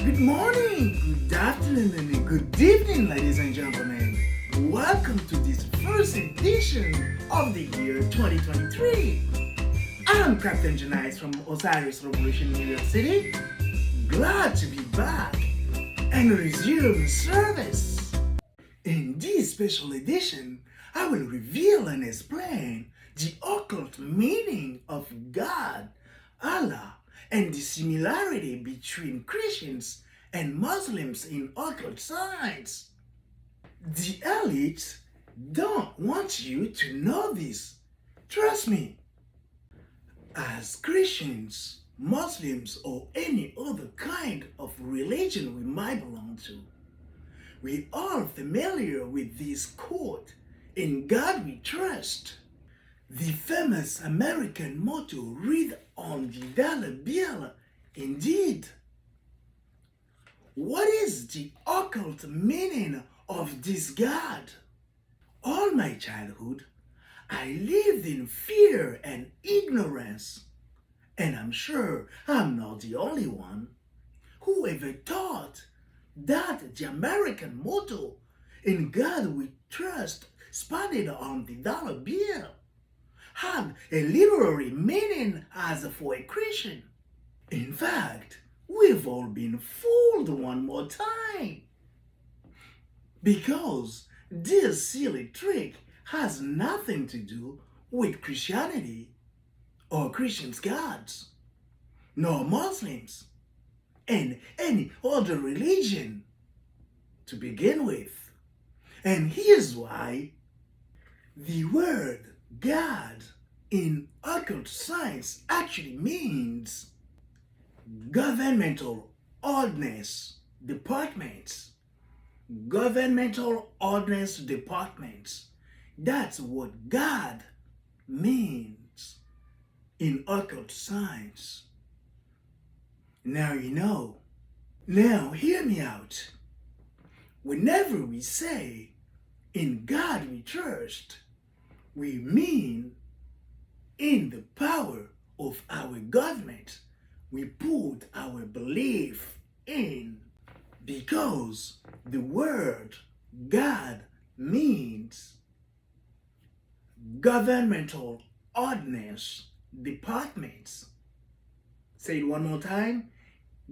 Good morning, good afternoon, and good evening, ladies and gentlemen. Welcome to this first edition of the year 2023. I'm Captain Janice from Osiris Revolution, New York City. Glad to be back and resume service. In this special edition, I will reveal and explain the occult meaning of God, Allah, and the similarity between Christians and Muslims in occult science. The elites don't want you to know this. Trust me. As Christians, Muslims, or any other kind of religion we might belong to, we are familiar with this quote, "In God we trust." The famous American motto read on the dollar bill. Indeed. What is the occult meaning of this God? All my childhood, I lived in fear and ignorance, and I'm sure I'm not the only one who ever thought that the American motto, "In God we trust," spotted on the dollar bill, had a literary meaning as for a Christian. In fact, we've all been fooled one more time. Because this silly trick has nothing to do with Christianity or Christians' gods, nor Muslims, and any other religion to begin with. And here's why. The word God in occult science actually means governmental ordnance departments. Governmental ordnance departments. That's what God means in occult science. Now you know. Now hear me out. Whenever we say, "In God we trust," we mean in the power of our government we put our belief in. Because the word God means governmental ordnance departments. Say it one more time.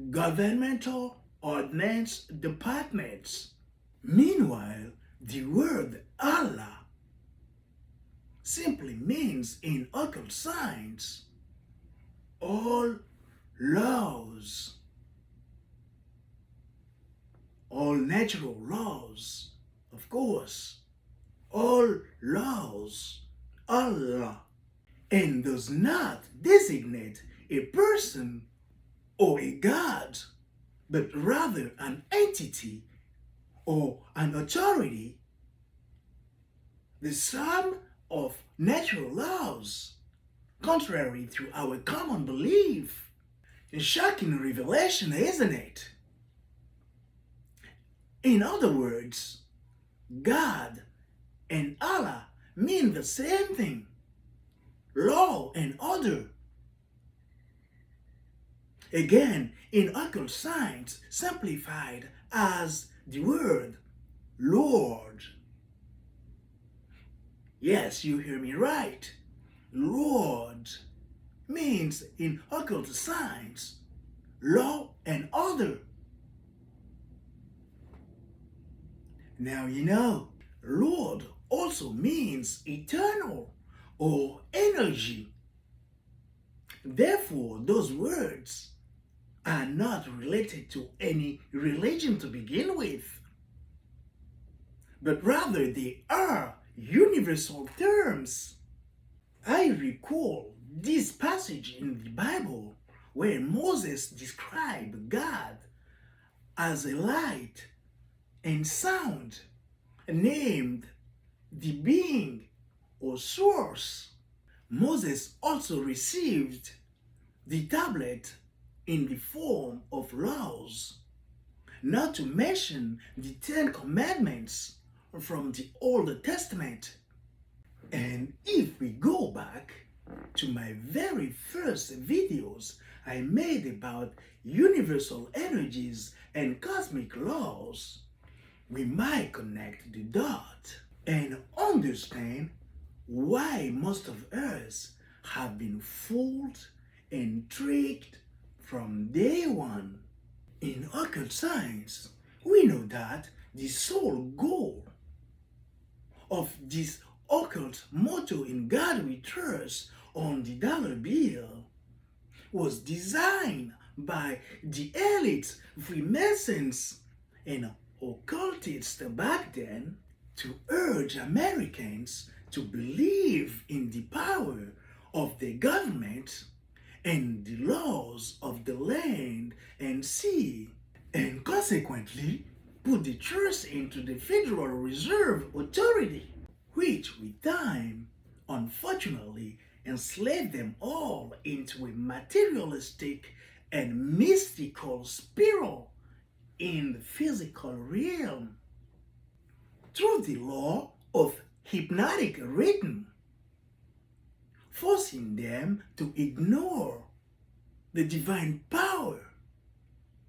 Governmental ordnance departments. Meanwhile, the word Allah simply means in occult science all laws, all natural laws, of course, all laws, Allah, and does not designate a person or a god, but rather an entity or an authority, the sum of natural laws, contrary to our common belief. A shocking revelation, isn't it? In other words, God and Allah mean the same thing. Law and order. Again, in occult science, simplified as the word Lord. Yes, you hear me right. Lord means in occult science law and order. Now you know. Lord also means eternal or energy. Therefore, those words are not related to any religion to begin with, but rather they are universal terms. I recall this passage in the Bible where Moses described God as a light and sound, named the being or source. Moses also received the tablet in the form of laws, not to mention the 10 Commandments from the Old Testament. And if we go back to my very first videos I made about universal energies and cosmic laws, we might connect the dots and understand why most of us have been fooled and tricked from day one. In occult science, we know that the sole goal of this occult motto "In God We Trust" on the dollar bill was designed by the elite Freemasons and occultists back then to urge Americans to believe in the power of the government and the laws of the land and sea, and consequently put the trust into the Federal Reserve Authority, which with time, unfortunately, enslaved them all into a materialistic and mystical spiral in the physical realm. Through the law of hypnotic rhythm, forcing them to ignore the divine power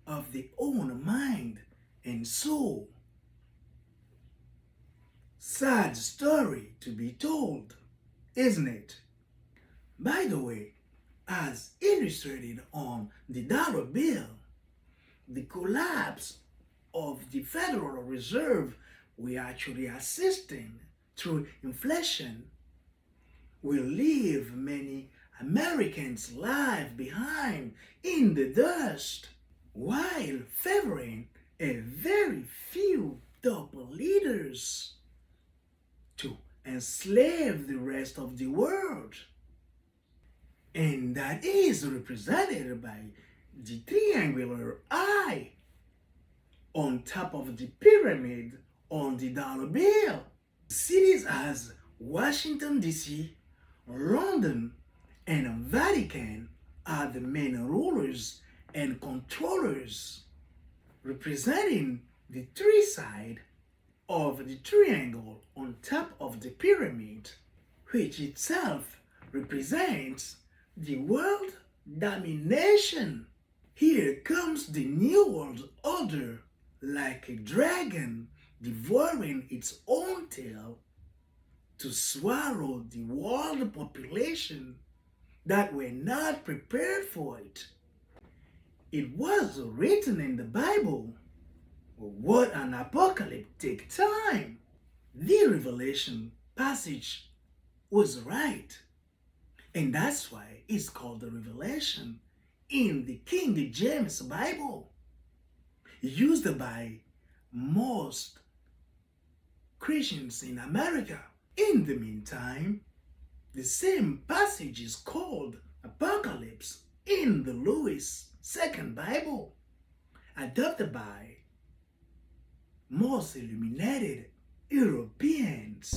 of their own mind and soul. Sad story to be told, isn't it? By the way, as illustrated on the dollar bill, the collapse of the Federal Reserve we're actually assisting through inflation will leave many Americans' lives behind in the dust, while favoring a very few top leaders to enslave the rest of the world. And that is represented by the triangular eye on top of the pyramid on the dollar bill. Cities as Washington, D.C., London, and Vatican are the main rulers and controllers, representing the three sides of the triangle on top of the pyramid, which itself represents the world domination. Here comes the New World Order, like a dragon devouring its own tail, to swallow the world population that were not prepared for it. It was written in the Bible. What an apocalyptic time! The Revelation passage was right, and that's why it's called the Revelation in the King James Bible, used by most Christians in America. In the meantime, the same passage is called Apocalypse in the Lewis II Bible, adopted by most illuminated Europeans.